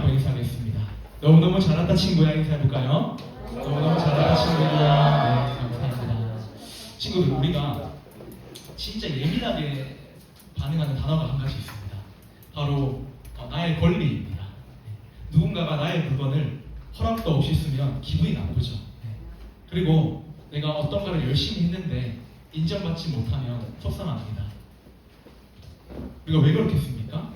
한번 인사하겠습니다. 너무너무 잘한다 친구야 인사해볼까요? 너무너무 잘한다 친구야. 네, 감사합니다. 친구들, 우리가 진짜 예민하게 반응하는 단어가 한 가지 있습니다. 바로 나의 권리입니다. 누군가가 나의 물건을 허락도 없이 쓰면 기분이 나쁘죠. 그리고 내가 어떤가를 열심히 했는데 인정받지 못하면 속상합니다. 우리가 왜 그렇겠습니까?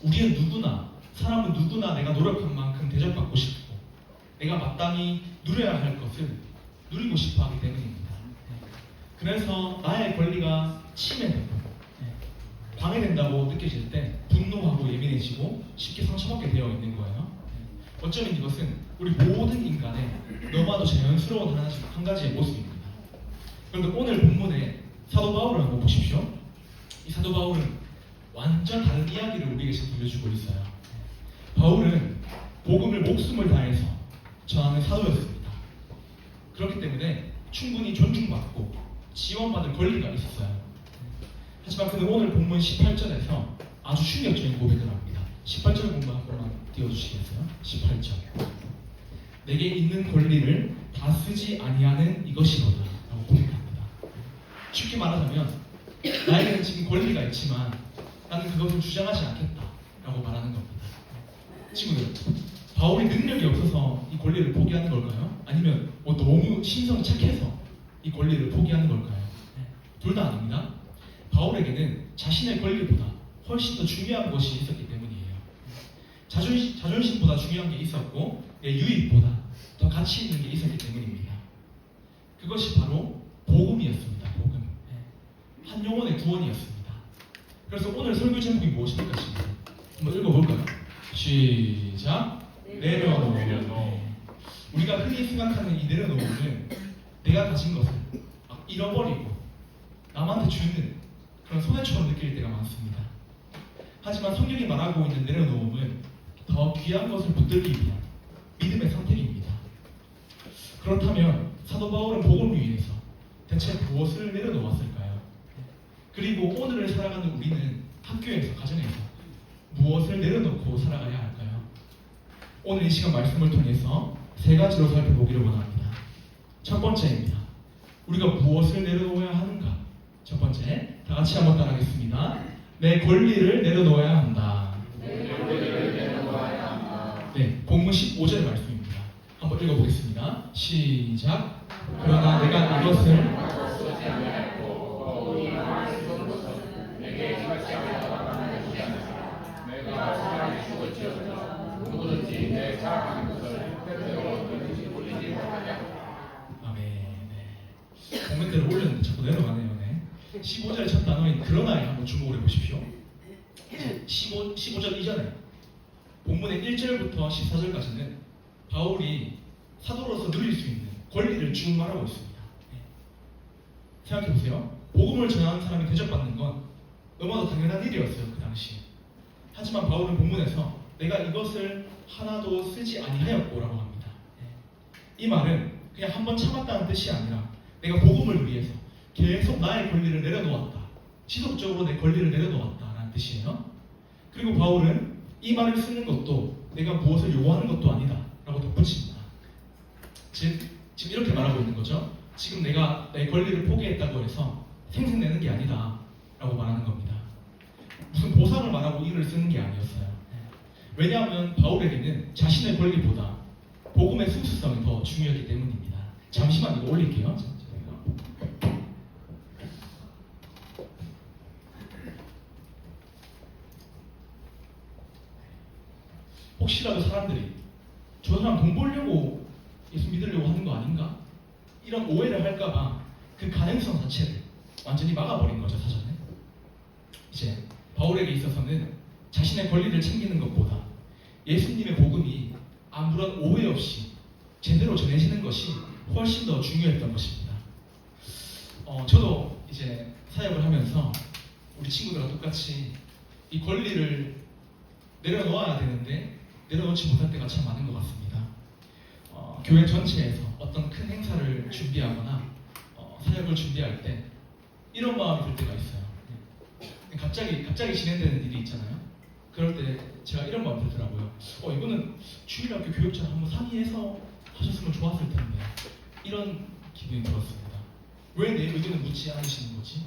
우리는 누구나, 사람은 누구나 내가 노력한 만큼 대접받고 싶고 내가 마땅히 누려야 할 것을 누리고 싶어 하기 때문입니다. 그래서 나의 권리가 침해되고 방해된다고 느껴질 때 분노하고 예민해지고 쉽게 상처받게 되어 있는 거예요. 어쩌면 이것은 우리 모든 인간의 너무나도 자연스러운 한 가지의 모습입니다. 그런데 오늘 본문에 사도 바울을 한번 보십시오. 이 사도 바울은 완전 다른 이야기를 우리에게 지금 들려주고 있어요. 바울은 복음을 목숨을 다해서 전하는 사도였습니다. 그렇기 때문에 충분히 존중받고 지원받을 권리가 있었어요. 하지만 그는 오늘 본문 18절에서 아주 충격적인 고백을 합니다. 18절 본문 한 번만 띄워주시겠어요? 18절. 내게 있는 권리를 다 쓰지 아니하는 이것이로다 라고 고백합니다. 쉽게 말하자면 나에게는 지금 권리가 있지만 나는 그것을 주장하지 않겠다 라고 말하는 겁니다. 친구들, 바울이 능력이 없어서 이 권리를 포기하는 걸까요? 아니면 너무 신성이 착해서 이 권리를 포기하는 걸까요? 둘 다 아닙니다. 바울에게는 자신의 권리보다 훨씬 더 중요한 것이 있었기 때문이에요. 자존심보다 중요한 게 있었고 내 유익보다 더 가치 있는 게 있었기 때문입니다. 그것이 바로 복음이었습니다. 복음. 한 영혼의 구원이었습니다. 그래서 오늘 설교 제목이 무엇입니까? 한번 읽어볼까요? 시작. 내려놓음. 우리가 흔히 생각하는 이 내려놓음은 내가 가진 것을 막 잃어버리고 남한테 주는 그런 손해처럼 느낄 때가 많습니다. 하지만 성경이 말하고 있는 내려놓음은 더 귀한 것을 붙들기 위한 믿음의 선택입니다. 그렇다면 사도 바울은 복음을 위해서 대체 무엇을 내려놓았을까요? 그리고 오늘을 살아가는 우리는 학교에서, 가정에서 무엇을 내려놓고 살아가야 할까요? 오늘 이 시간 말씀을 통해서 세 가지로 살펴보기를 원합니다. 첫 번째입니다. 우리가 무엇을 내려놓아야 하는가? 첫 번째, 다 같이 한번 따라하겠습니다. 내 권리를 내려놓아야 한다. 내 권리를 내려놓아야 한다. 네, 본문 15절 말씀입니다. 한번 읽어보겠습니다. 시작. 그러나 내가 이것을 쓰지 아니하였고 이 말을 쓰는 것은 내게 지각지 않았다는 것이 아니라 내가 사람이 죽을지어다 누구든지 내 자랑하는 것을 때때로 끊이지 돌리지 못하냐. 아멘. 네. 코멘트를 올렸는데 자꾸 내려가네요. 네. 15절의 첫 단어인 그러나에 한번 주목을 해보십시오. 15절 이전에 본문의 1절부터 14절까지는 바울이 사도로서 누릴 수 있는 권리를 쭉 말하고 있습니다. 생각해보세요. 복음을 전하는 사람이 대접받는 건 너무나도 당연한 일이었어요. 그 당시에. 하지만 바울은 본문에서 내가 이것을 하나도 쓰지 아니하였고라고 합니다. 이 말은 그냥 한번 참았다는 뜻이 아니라 내가 복음을 위해서 계속 나의 권리를 내려놓았다. 지속적으로 내 권리를 내려놓았다라는 뜻이에요. 그리고 바울은 이 말을 쓰는 것도 내가 무엇을 요구하는 것도 아니다 라고 덧붙입니다. 즉, 지금 이렇게 말하고 있는 거죠. 지금 내가 내 권리를 포기했다고 해서 생색내는 게 아니다 라고 말하는 겁니다. 무슨 보상을 말하고 이를 쓰는 게 아니었어요. 왜냐하면 바울에게는 자신의 권리보다 복음의 순수성이 더 중요했기 때문입니다. 잠시만 이거 올릴게요. 혹시라도 사람들이 저 사람 돈 벌려고 예수 믿으려고 하는 거 아닌가? 이런 오해를 할까봐 그 가능성 자체를 완전히 막아버린 거죠, 사전에. 이제 바울에게 있어서는 자신의 권리를 챙기는 것보다 예수님의 복음이 아무런 오해 없이 제대로 전해지는 것이 훨씬 더 중요했던 것입니다. 저도 이제 사역을 하면서 우리 친구들과 똑같이 이 권리를 내려놓아야 되는데 내려놓지 못할 때가 참 많은 것 같습니다. 교회 전체에서 어떤 큰 행사를 준비하거나 사역을 준비할 때 이런 마음이 들 때가 있어요. 갑자기 진행되는 일이 있잖아요. 그럴 때 제가 이런 마음 들더라고요. 이거는 주일학교 교육자랑 한번 상의해서 하셨으면 좋았을 텐데 이런 기분이 들었습니다. 왜 내 의견을 묻지 않으시는 거지?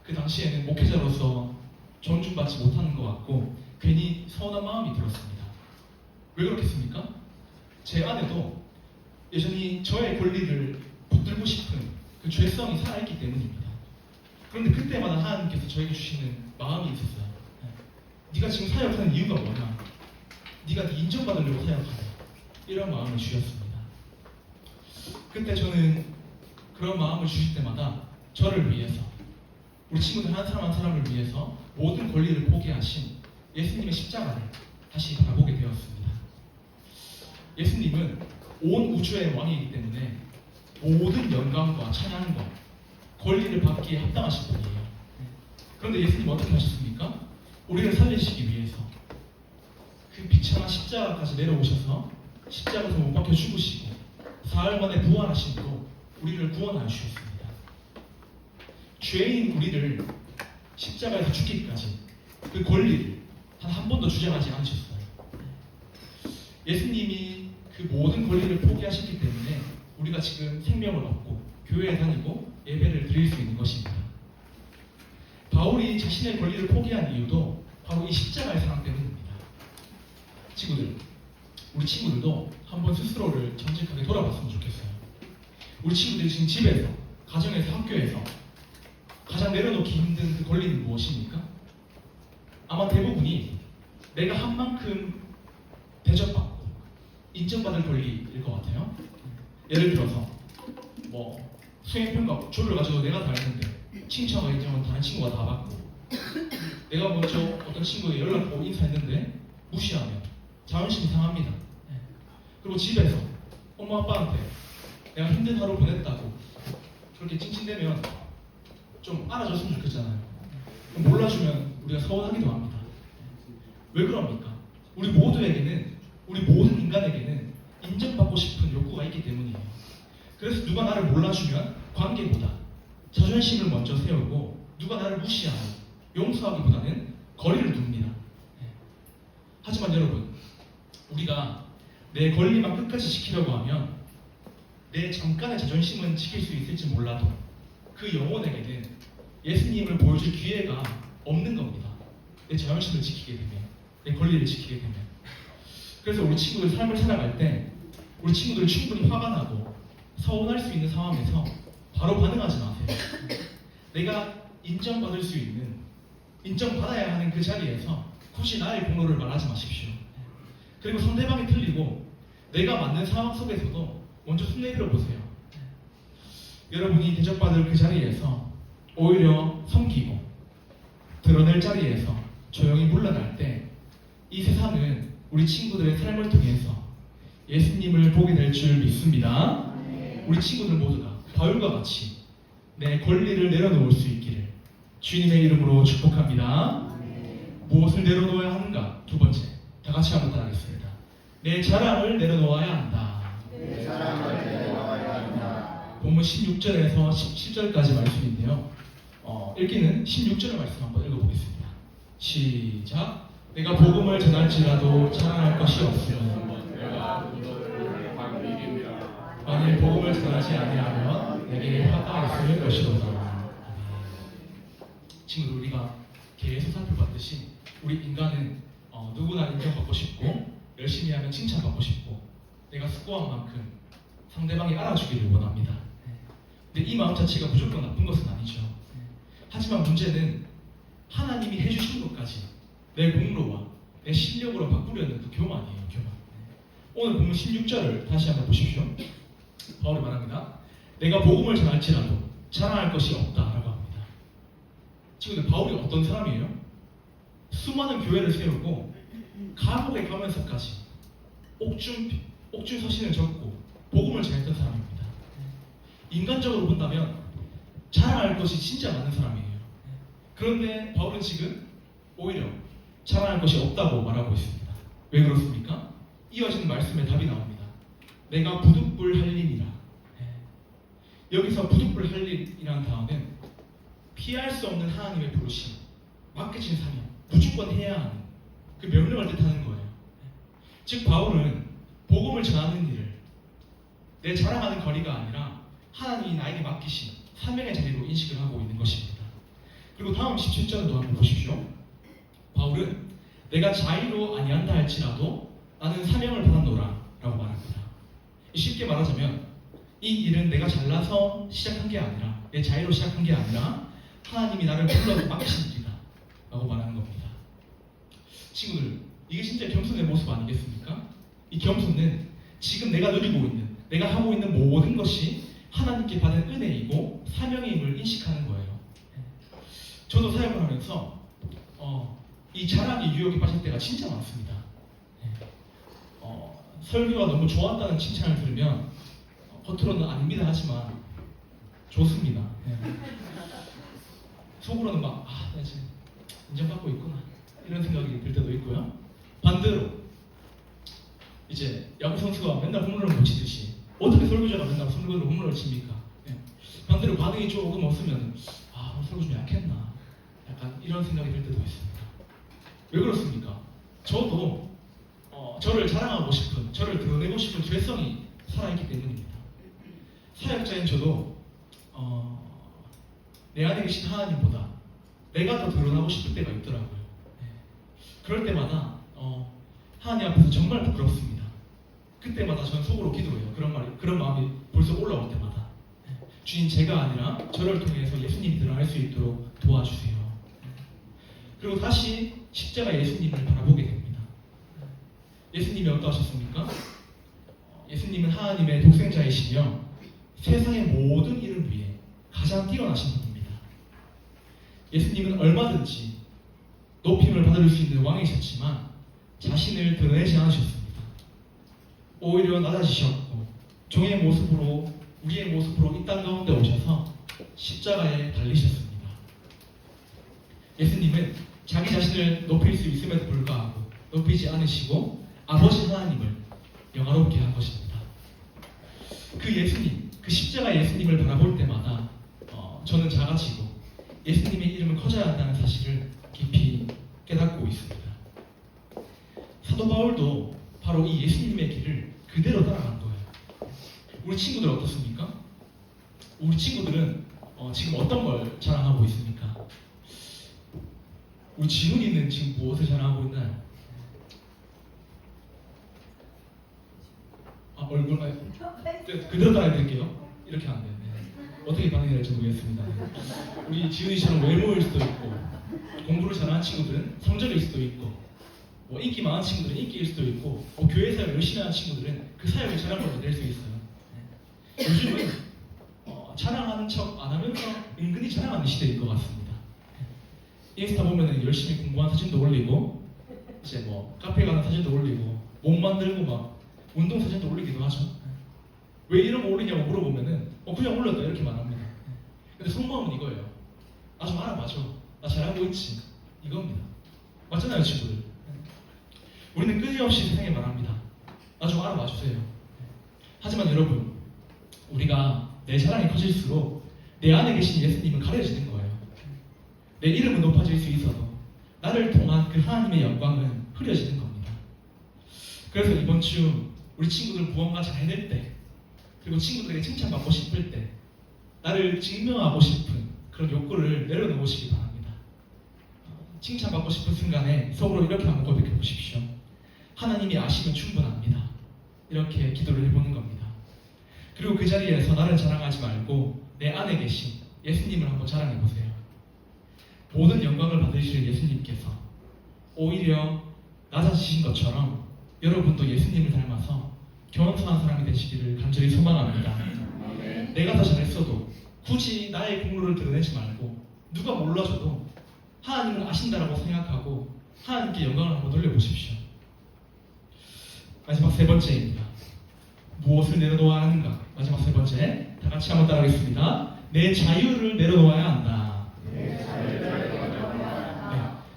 그 당시에는 목회자로서 존중받지 못하는 것 같고 괜히 서운한 마음이 들었습니다. 왜 그렇겠습니까? 제 안에도 여전히 저의 권리를 붙들고 싶은 그 죄성이 살아있기 때문입니다. 그런데 그때마다 하나님께서 저에게 주시는 마음이 있었어요. 네가 지금 사역하는 이유가 뭐냐? 네가 네 인정받으려고 사역하냐? 이런 마음을 주셨습니다. 그때 저는 그런 마음을 주실 때마다 저를 위해서 우리 친구들 한 사람 한 사람을 위해서 모든 권리를 포기하신 예수님의 십자가를 다시 바라보게 되었습니다. 예수님은 온 우주의 왕이기 때문에 모든 영광과 찬양과 권리를 받기에 합당하신 분이에요. 그런데 예수님 어떻게 하셨습니까? 우리를 살리시기 위해서 그 비참한 십자가까지 내려오셔서 십자가에서 못 박혀 죽으시고 사흘 만에 부활하심으로 우리를 구원하여 주셨습니다. 죄인 우리를 십자가에서 죽기까지 그 권리를 단 한 번도 주장하지 않으셨어요. 예수님이 그 모든 권리를 포기하셨기 때문에 우리가 지금 생명을 얻고 교회에 다니고 예배를 드릴 수 있는 것입니다. 바울이 자신의 권리를 포기한 이유도 바로 이 십자가의 사랑 때문입니다. 친구들, 우리 친구들도 한번 스스로를 정직하게 돌아봤으면 좋겠어요. 우리 친구들이 지금 집에서, 가정에서, 학교에서 가장 내려놓기 힘든 그 권리는 무엇입니까? 아마 대부분이 내가 한 만큼 대접받고 인정받을 권리일 것 같아요. 예를 들어서 수행평가 조를 가지고 내가 다 했는데 칭찬과 인정은 다른 친구가 다 받고 내가 먼저 어떤 친구에게 연락하고 인사했는데 무시하면 자존심이 상합니다. 그리고 집에서 엄마 아빠한테 내가 힘든 하루 보냈다고 그렇게 찡찡대면 좀 알아줬으면 좋겠잖아요. 몰라주면 우리가 서운하기도 합니다. 왜 그럽니까? 우리 모두에게는, 우리 모든 인간에게는 인정받고 싶은 욕구가 있기 때문이에요. 그래서 누가 나를 몰라주면 관계보다 자존심을 먼저 세우고 누가 나를 무시하고 용서하기보다는 거리를 둡니다. 하지만 여러분, 우리가 내 권리만 끝까지 지키려고 하면 내 잠깐의 자존심은 지킬 수 있을지 몰라도 그 영혼에게는 예수님을 보여줄 기회가 없는 겁니다. 내 자존심을 지키게 되면, 내 권리를 지키게 되면. 그래서 우리 친구들 삶을 살아갈 때 우리 친구들 충분히 화가 나고 서운할 수 있는 상황에서 바로 반응하지 마세요. 내가 인정받을 수 있는, 인정받아야 하는 그 자리에서 굳이 나의 공로를 말하지 마십시오. 그리고 상대방이 틀리고 내가 맞는 상황 속에서도 먼저 손 내밀어 보세요. 여러분이 대접받을 그 자리에서 오히려 섬기고 드러낼 자리에서 조용히 물러날 때 이 세상은 우리 친구들의 삶을 통해서 예수님을 보게 될 줄 믿습니다. 우리 친구들 모두가 바울과 같이 내 권리를 내려놓을 수 있기를 주님의 이름으로 축복합니다. 무엇을 내려놓아야 하는가? 두 번째, 다 같이 한번 따라하겠습니다. 내 자랑을 내려놓아야 한다. 내 자랑을 내려놓아야 한다. 본문 16절에서 17절까지 말씀인데요. 읽기는 16절의 말씀 한번 읽어보겠습니다. 시작. 내가 복음을 전할지라도 자랑할 것이 없으면 내가 너를 반일입니다. 만일 복음을 전하지 아니하면 내게 화가 있을 것이로다. 친구들, 우리가 계속 살펴봤듯이 우리 인간은 누구나 인정받고 싶고 열심히 하면 칭찬받고 싶고 내가 수고한 만큼 상대방이 알아주기를 원합니다. 근데 이 마음 자체가 무조건 나쁜 것은 아니죠. 하지만 문제는 하나님이 해주신 것까지 내 공로와 내 실력으로 바꾸려는 그 교만이에요. 교만. 오늘 본문 16절을 다시 한번 보십시오. 바울이 말합니다. 내가 복음을 전할지라도 자랑할 것이 없다라고 합니다. 친구들, 바울이 어떤 사람이에요? 수많은 교회를 세우고 감옥에 가면서까지 옥중 서신을 적고 복음을 전했던 사람입니다. 인간적으로 본다면 자랑할 것이 진짜 많은 사람이에요. 그런데 바울은 지금 오히려 자랑할 것이 없다고 말하고 있습니다. 왜 그렇습니까? 이어지는 말씀에 답이 나옵니다. 내가 부득불 할림이라. 여기서 부득불 할림이라는 단어는 피할 수 없는 하나님의 부르심, 맡겨진 사명, 무조건 해야 하는 그 명령을 뜻하는 거예요. 즉 바울은 복음을 전하는 일을 내 자랑하는 거리가 아니라 하나님이 나에게 맡기신 사명의 자리로 인식을 하고 있는 것입니다. 그리고 다음 17절도 한번 보십시오. 바울은 내가 자의로 아니한다 할지라도 나는 사명을 받았노라 라고 말합니다. 쉽게 말하자면 이 일은 내가 잘나서 시작한 게 아니라 내 자의로 시작한 게 아니라 하나님이 나를 불러서 맡기신 일이다 라고 말하는 겁니다. 친구들, 이게 진짜 겸손의 모습 아니겠습니까? 이 겸손은 지금 내가 누리고 있는, 내가 하고 있는 모든 것이 하나님께 받은 은혜이고 사명임을 인식하는 거예요. 저도 사역을 하면서 이 자랑의 유혹에 빠질 때가 진짜 많습니다. 설교가 너무 좋았다는 칭찬을 들으면 겉으로는 아닙니다 하지만 좋습니다. 속으로는 막 내가 지금 인정받고 있구나 이런 생각이 들 때도 있고요. 반대로 이제 야구 선수가 맨날 홈런을 못 치듯이 어떻게 설교자가 맨날 설교로 홈런을 칩니까? 반대로 반응이 조금 없으면 설교 좀 약했나 약간 이런 생각이 들 때도 있습니다. 왜 그렇습니까? 저도 저를 자랑하고 싶은, 저를 드러내고 싶은 죄성이 살아있기 때문입니다. 사역자인 저도 내 안에 계신 하나님보다 내가 더 드러나고 싶을 때가 있더라고요. 그럴 때마다 하나님 앞에서 정말 부끄럽습니다. 그때마다 저는 속으로 기도해요. 그런 마음이 벌써 올라올 때마다 주님, 제가 아니라 저를 통해서 예수님이 드러날 수 있도록 도와주세요. 그리고 다시 십자가 예수님을 바라보게 됩니다. 예수님이 어떠하셨습니까? 예수님은 하나님의 독생자이시며 세상의 모든 일을 위해 가장 뛰어나신 분입니다. 예수님은 얼마든지 높임을 받을 수 있는 왕이셨지만 자신을 드러내지 않으셨습니다. 오히려 낮아지셨고 종의 모습으로, 우리의 모습으로 이 땅 가운데 오셔서 십자가에 달리셨습니다. 예수님은 자기 자신을 높일 수 있음에도 불구하고 높이지 않으시고 아버지 하나님을 영화롭게 한 것입니다. 그 예수님, 그 십자가 예수님을 바라볼 때마다 저는 작아지고 예수님의 이름은 커져야 한다는 사실을 깊이 깨닫고 있습니다. 사도 바울도 바로 이 예수님의 길을 그대로 따라간 거예요. 우리 친구들 어떻습니까? 우리 친구들은 지금 어떤 걸 자랑하고 있습니까? 우리 지훈이는 지금 무엇을 자랑하고 있나요? 얼굴 그대로 따라해드릴게요. 이렇게 안 돼요. 어떻게 반응이 될지 모르겠습니다. 우리 지훈이처럼 외모일 수도 있고 공부를 잘하는 친구들은 성적일 수도 있고 인기 많은 친구들은 인기일 수도 있고 교회 사역 열심히 하는 친구들은 그 사역을 자랑으로 낼 수 있어요. 요즘은 자랑하는 척 안 하면서 은근히 자랑하는 시대일 것 같습니다. 인스타 보면은 열심히 공부한 사진도 올리고 이제 카페 가는 사진도 올리고 몸 만들고 막 운동 사진도 올리기도 하죠. 왜 이런 거 올리냐고 물어보면은 그냥 올렸다 이렇게 말합니다. 근데 속마음은 이거예요. 나 좀 알아봐줘. 나 잘하고 있지. 이겁니다. 맞잖아요, 친구들. 우리는 끊임없이 세상에 말합니다. 나 좀 알아봐주세요. 하지만 여러분, 우리가 내 자랑이 커질수록 내 안에 계신 예수님은 가려지는 거예요. 내 이름은 높아질 수 있어도 나를 통한 그 하나님의 영광은 흐려지는 겁니다. 그래서 이번 주 우리 친구들 무언가 잘 해낼 때, 그리고 친구들에게 칭찬받고 싶을 때 나를 증명하고 싶은 그런 욕구를 내려놓으시기 바랍니다. 칭찬받고 싶은 순간에 속으로 이렇게 한번 고백해 보십시오. 하나님이 아시면 충분합니다. 이렇게 기도를 해보는 겁니다. 그리고 그 자리에서 나를 자랑하지 말고 내 안에 계신 예수님을 한번 자랑해 보세요. 모든 영광을 받으실 예수님께서 오히려 낮아지신 것처럼 여러분도 예수님을 닮아서 겸손한 사람이 되시기를 간절히 소망합니다. 내가 더 잘했어도 굳이 나의 공로를 드러내지 말고 누가 몰라줘도 하나님을 아신다라고 생각하고 하나님께 영광을 한번 돌려보십시오. 마지막 세 번째입니다. 무엇을 내려놓아야 하는가? 마지막 세 번째, 다 같이 한번 따라하겠습니다. 내 자유를 내려놓아야 한다.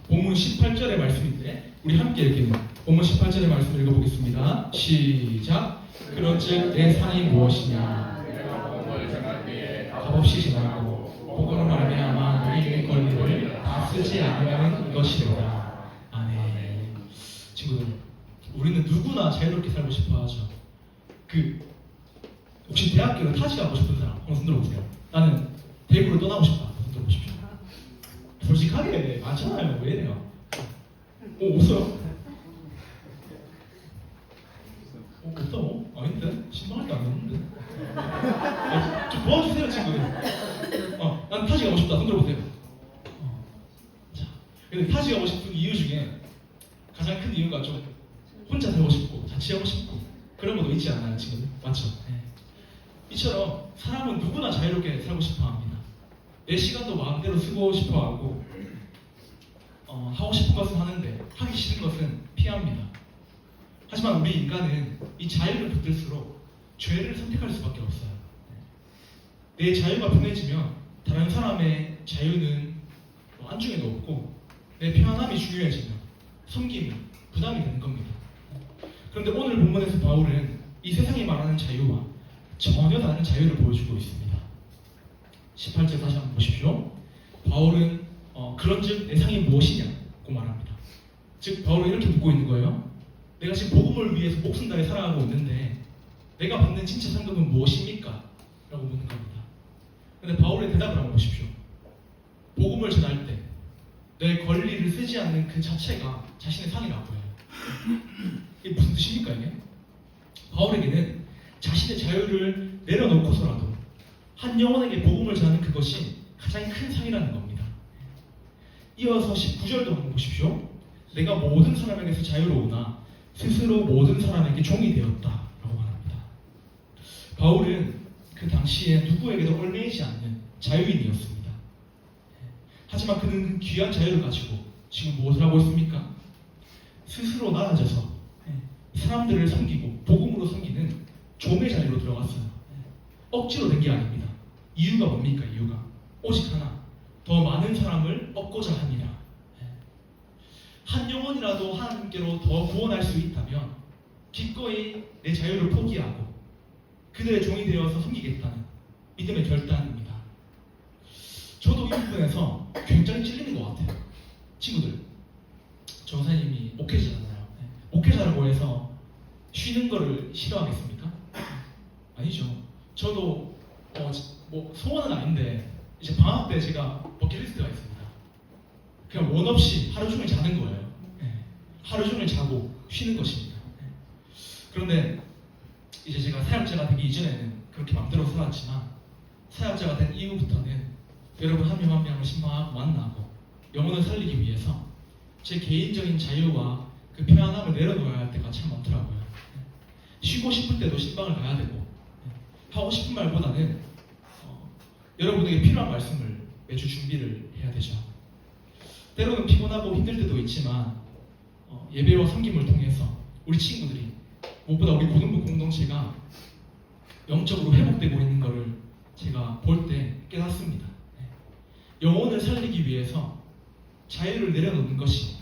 본문 18절의 말씀인데 우리 함께 이렇게 본문 18절의 말씀을 읽어보겠습니다. 시작. 그런즉 내 상이 무엇이냐? 값없이 전하고 복음을 말미암아 너희의 권리를 다 쓰지 않으면 이것이로다. 우리는 누구나 자유롭게 살고 싶어 하죠. 혹시 대학교를 타지하고 싶은 사람 한번 손 들어보세요. 나는 대구를 떠나고 싶다. 손 들어보십시오. 솔직하게 많잖아요. 왜 이래요? 없어요? 없다고? 아닌데? 신방할 때 안 했는데. 좀 도와주세요, 친구들. 난 타지 가고 싶다. 손 들어보세요. 자, 근데 타지 가고 싶은 이유 중에 가장 큰 이유가 좀 혼자 살고 싶고 자취하고 싶고 그런 것도 있지 않나요, 친구들? 맞죠? 네. 이처럼 사람은 누구나 자유롭게 살고 싶어 합니다. 내 시간도 마음대로 쓰고 싶어 하고 하고 싶은 것은 하는데 하기 싫은 것은 피합니다. 하지만 우리 인간은 이 자유를 붙들수록 죄를 선택할 수밖에 없어요. 내 자유가 편해지면 다른 사람의 자유는 안중에도 없고 내 편안함이 중요해지면 섬김이 부담이 되는 겁니다. 그런데 오늘 본문에서 바울은 이 세상이 말하는 자유와 전혀 다른 자유를 보여주고 있습니다. 18절 다시 한번 보십시오. 바울은 그런즉 내 상이 무엇이냐고 말합니다. 즉 바울은 이렇게 묻고 있는 거예요. 내가 지금 복음을 위해서 목숨 다해 살아가고 있는데 내가 받는 진짜 상급은 무엇입니까? 라고 묻는 겁니다. 근데 바울의 대답을 한번 보십시오. 복음을 전할 때 내 권리를 쓰지 않는 그 자체가 자신의 상이라고 해요. 이게 무슨 뜻입니까 이게? 바울에게는 자신의 자유를 내려놓고서라도 한 영혼에게 복음을 전하는 그것이 가장 큰 상이라는 겁니다. 이어서 19절도 한번 보십시오. 내가 모든 사람에게서 자유로우나 스스로 모든 사람에게 종이 되었다 라고 말합니다. 바울은 그 당시에 누구에게도 얽매이지 않는 자유인이었습니다. 하지만 그는 그 귀한 자유를 가지고 지금 무엇을 하고 있습니까? 스스로 나아져서 사람들을 섬기고 복음으로 섬기는 종의 자리로 들어갔어요. 억지로 된 게 아닙니다. 이유가 뭡니까? 이유가 오직 하나, 더 많은 사람을 얻고자 함이라. 한 영혼이라도 하나님께로 더 구원할 수 있다면 기꺼이 내 자유를 포기하고 그들의 종이 되어서 섬기겠다는 믿음의 결단입니다. 저도 이 부분에서 굉장히 찔리는 것 같아요. 친구들, 저 선생님이 목회자잖아요. 목회자라고 해서 쉬는 거를 싫어하겠습니까? 아니죠. 저도 소원은 아닌데 이제 방학 때 제가 버킷리스트가 있습니다. 그냥 원 없이 하루 종일 자는 거예요. 하루 종일 자고 쉬는 것입니다. 그런데 이제 제가 사역자가 되기 이전에는 그렇게 맘대로 살았지만 사역자가 된 이후부터는 여러분 한 명 한 명을 신방하고 만나고 영혼을 살리기 위해서 제 개인적인 자유와 그 편안함을 내려놓아야 할 때가 참 많더라고요. 쉬고 싶을 때도 신방을 가야 되고 하고 싶은 말보다는 여러분에게 필요한 말씀을 매주 준비를 해야 되죠. 때로는 피곤하고 힘들 때도 있지만 예배와 섬김을 통해서 우리 친구들이 무엇보다 우리 고등부 공동체가 영적으로 회복되고 있는 것을 제가 볼 때 깨닫습니다. 영혼을 살리기 위해서 자유를 내려놓는 것이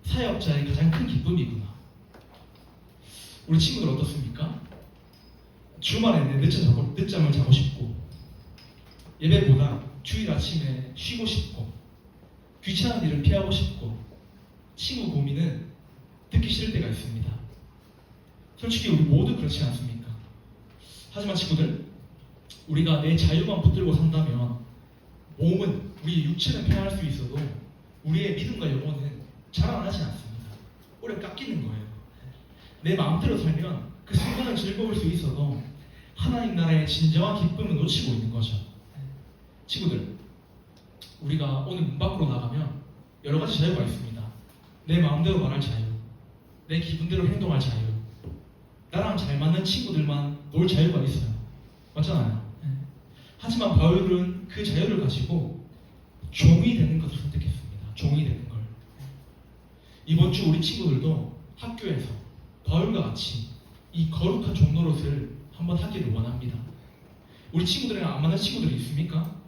사역자의 가장 큰 기쁨이구나. 우리 친구들 어떻습니까? 주말에는 늦잠을 자고 싶고 예배보다 주일 아침에 쉬고 싶고 귀찮은 일을 피하고 싶고 친구 고민은 듣기 싫을 때가 있습니다. 솔직히 우리 모두 그렇지 않습니까? 하지만 친구들, 우리가 내 자유만 붙들고 산다면 몸은, 우리의 육체는 편할 수 있어도 우리의 믿음과 영혼은 자라나지 않습니다. 오래 깎이는 거예요. 내 마음대로 살면 그 순간은 즐거울 수 있어도 하나님 나라의 진정한 기쁨을 놓치고 있는 거죠. 친구들, 우리가 오늘 문 밖으로 나가면 여러 가지 자유가 있습니다. 내 마음대로 말할 자유, 내 기분대로 행동할 자유, 나랑 잘 맞는 친구들만 놀 자유가 있어요. 맞잖아요. 하지만 바울은 그 자유를 가지고 종이 되는 것을 선택했습니다. 종이 되는 걸. 이번 주 우리 친구들도 학교에서 바울과 같이 이 거룩한 종 노릇을 한번 하기를 원합니다. 우리 친구들이랑 안 맞는 친구들이 있습니까?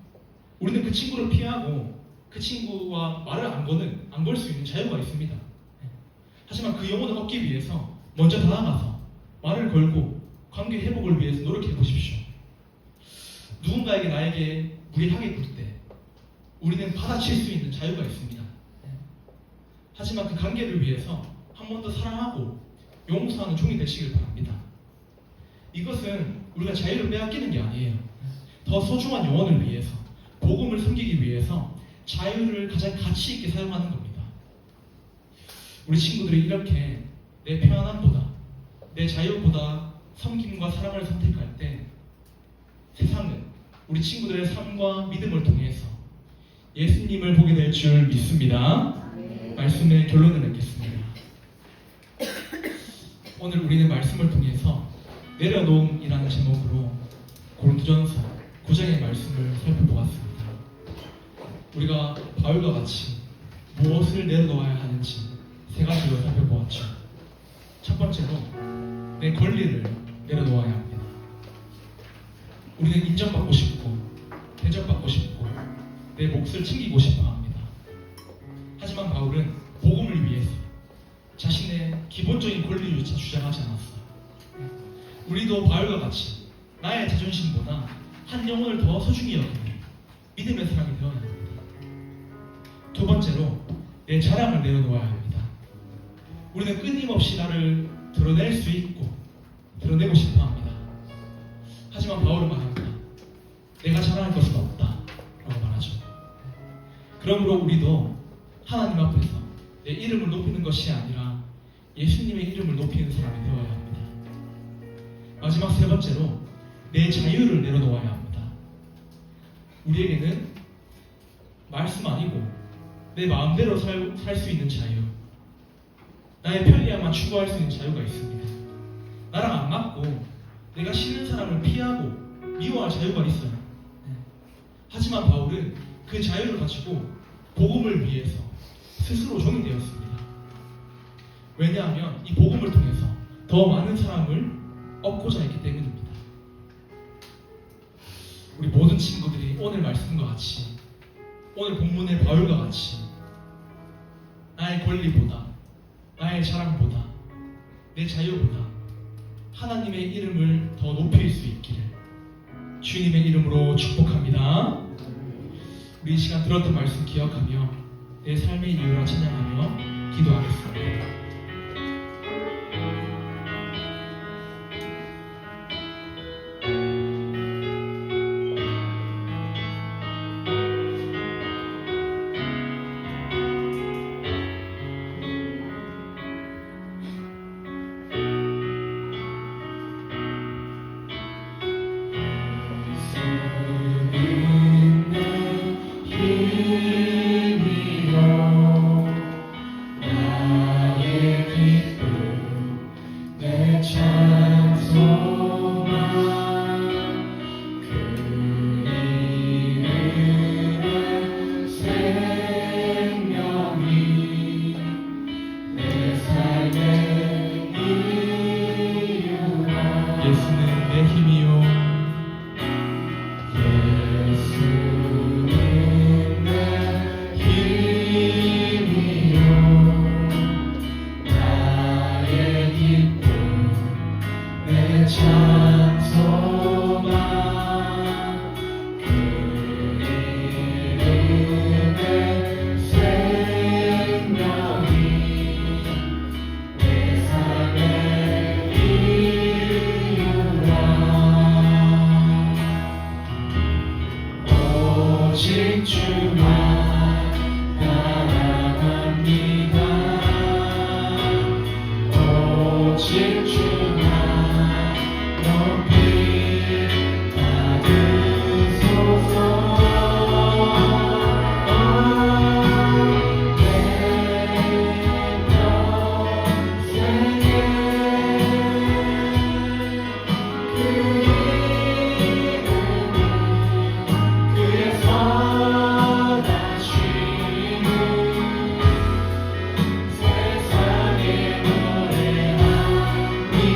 우리는 그 친구를 피하고 그 친구와 말을 안 걸 수 있는 자유가 있습니다. 하지만 그 영혼을 얻기 위해서 먼저 다가가서 말을 걸고 관계 회복을 위해서 노력해 보십시오. 누군가에게 나에게 무례하게 굴 때 우리는 받아칠 수 있는 자유가 있습니다. 하지만 그 관계를 위해서 한 번 더 사랑하고 용서하는 종이 되시길 바랍니다. 이것은 우리가 자유를 빼앗기는 게 아니에요. 더 소중한 영혼을 위해서, 복음을 섬기기 위해서 자유를 가장 가치 있게 사용하는 겁니다. 우리 친구들이 이렇게 내 편안함보다, 내 자유보다 섬김과 사랑을 선택할 때 세상은 우리 친구들의 삶과 믿음을 통해서 예수님을 보게 될 줄 믿습니다. 말씀의 결론을 맺겠습니다. 오늘 우리는 말씀을 통해서 내려놓음이라는 제목으로 고린도전서 9장의 말씀을 살펴보았습니다. 우리가 바울과 같이 무엇을 내려놓아야 하는지 세 가지로 살펴보았죠. 첫 번째로 내 권리를 내려놓아야 합니다. 우리는 인정받고 싶고 대접받고 싶고 내 몫을 챙기고 싶어 합니다. 하지만 바울은 복음을 위해서 자신의 기본적인 권리조차 주장하지 않았어요. 우리도 바울과 같이 나의 자존심보다 한 영혼을 더 소중히 여기는 믿음의 사람이 되어야 합니다. 두 번째로 내 자랑을 내려놓아야 합니다. 우리는 끊임없이 나를 드러낼 수 있고 드러내고 싶어 합니다. 하지만 바울은 말합니다. 내가 자랑할 것은 없다 라고 말하죠. 그러므로 우리도 하나님 앞에서 내 이름을 높이는 것이 아니라 예수님의 이름을 높이는 사람이 되어야 합니다. 마지막 세 번째로 내 자유를 내려놓아야 합니다. 우리에게는 말씀 아니고 내 마음대로 살 수 있는 자유, 나의 편리함만 추구할 수 있는 자유가 있습니다. 나랑 안 맞고 내가 싫은 사람을 피하고 미워할 자유가 있어요. 하지만 바울은 그 자유를 가지고 복음을 위해서 스스로 종이 되었습니다. 왜냐하면 이 복음을 통해서 더 많은 사람을 얻고자 했기 때문입니다. 우리 모든 친구들이 오늘 말씀과 같이, 오늘 본문의 바울과 같이 나의 권리보다, 나의 자랑보다, 내 자유보다 하나님의 이름을 더 높일 수 있기를 주님의 이름으로 축복합니다. 우리 이 시간 들었던 말씀 기억하며 내 삶의 이유로 찬양하며 기도하겠습니다. 예수는 내 힘이요 예수는 내 힘이요 나의 기쁨 내 찬송아 그 이름의 생명이 내 삶의 오직 주만 따라갑니다. 오직 주만 높이 받으소서. 내 평생에 그 그의 선하심은 세상에 노래합니다.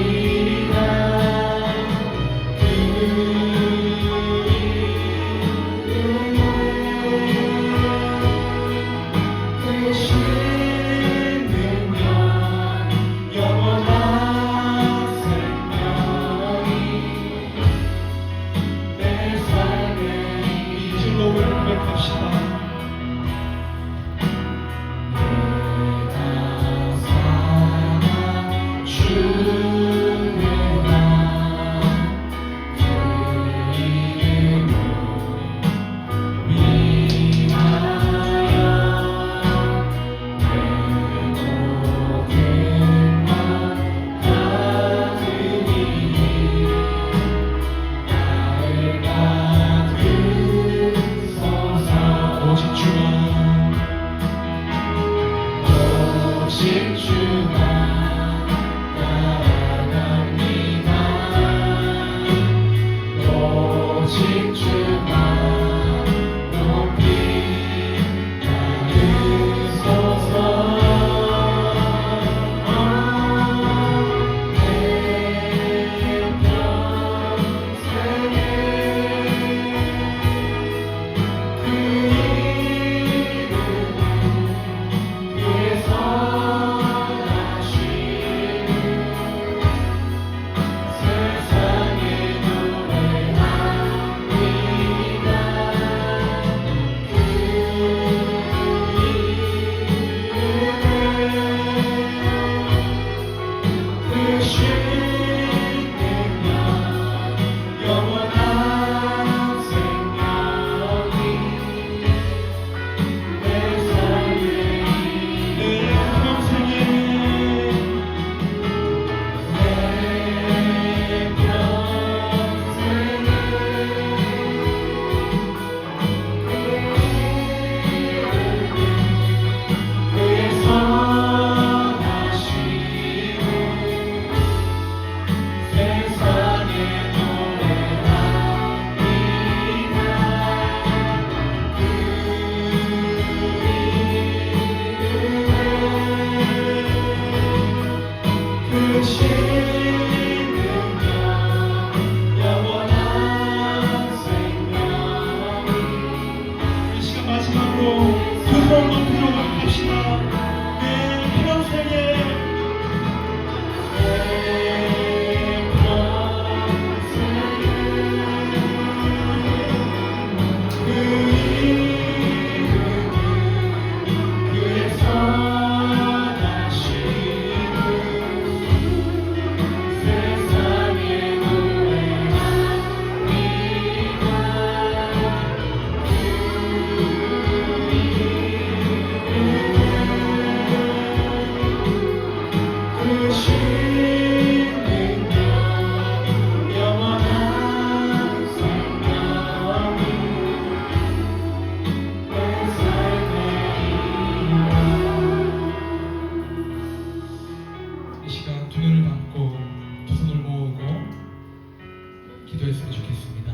기도했으면 좋겠습니다.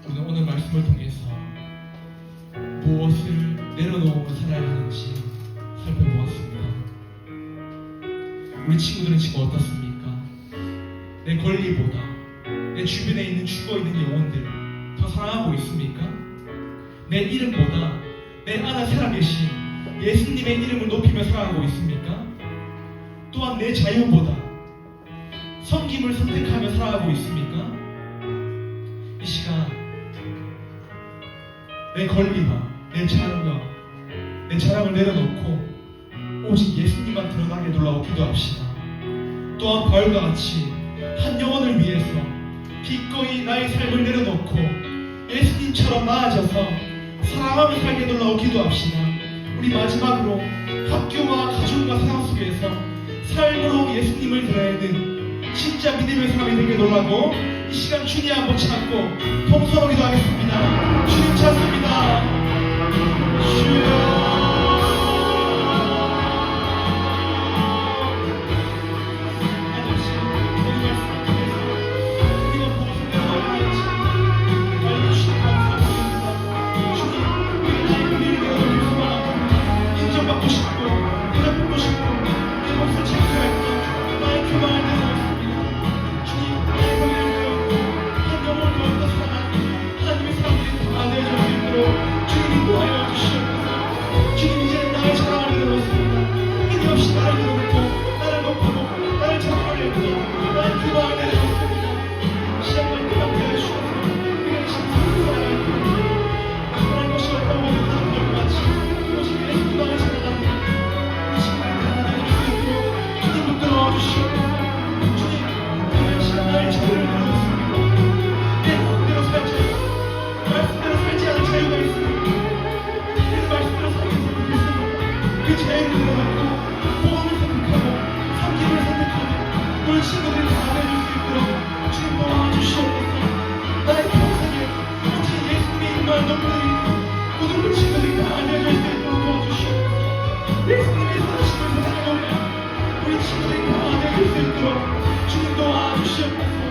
우리는 오늘 말씀을 통해서 무엇을 내려놓고 살아야 하는지 살펴보았습니다. 우리 친구들은 지금 어떻습니까? 내 권리보다 내 주변에 있는 죽어있는 영혼들 더 사랑하고 있습니까? 내 이름보다 내 안에 살아계신 예수님의 이름을 높이며 살아가고 있습니까? 또한 내 자유보다 섬김을 선택하며 살아가고 있습니까? 이 시간 내 권리와 내 자랑을 내려놓고 오직 예수님만 드러나게 달라고 기도합시다. 또한 바울과 같이 한 영혼을 위해서 기꺼이 나의 삶을 내려놓고 예수님처럼 나아져서 사랑하며 살게 달라고 기도합시다. 우리 마지막으로 학교와 가족과 세상 속에서 삶으로 예수님을 드러내는 진짜 믿음의 사람이 되게 달라고 이 시간 주님 한번 찾고 통성으로 기도하겠습니다. 주님 찾습니다. 주여. 우리 친구들이 다 되줄 수 있도록 주님 도와주시옵소서. 나의 평생에 오직 예수님의 이름만 높이는 모든 우리 친구들이 다 알려질 수 있도록 도와주시옵소서. 예수님의 사랑심을 세상에 보면 우리 친구들이 다 알려질 수 있도록 주님 도와주시옵소서.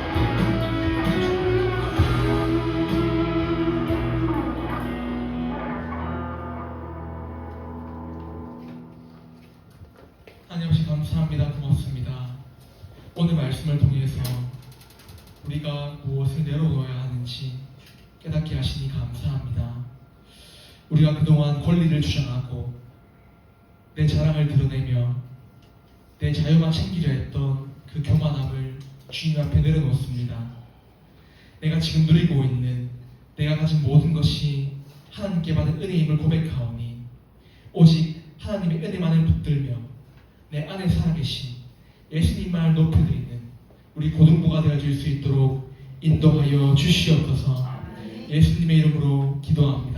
하나님 아버지 감사합니다. 고맙습니다. 오늘 말씀을 통해서 우리가 무엇을 내려놓아야 하는지 깨닫게 하시니 감사합니다. 우리가 그동안 권리를 주장하고 내 자랑을 드러내며 내 자유만 챙기려 했던 그 교만함을 주님 앞에 내려놓습니다. 내가 지금 누리고 있는 내가 가진 모든 것이 하나님께 받은 은혜임을 고백하오니 오직 하나님의 은혜만을 붙들며 내 안에 살아계신 예수님만을 높여드리는 우리 고등부가 되어줄 수 있도록 인도하여 주시옵소서. 예수님의 이름으로 기도합니다.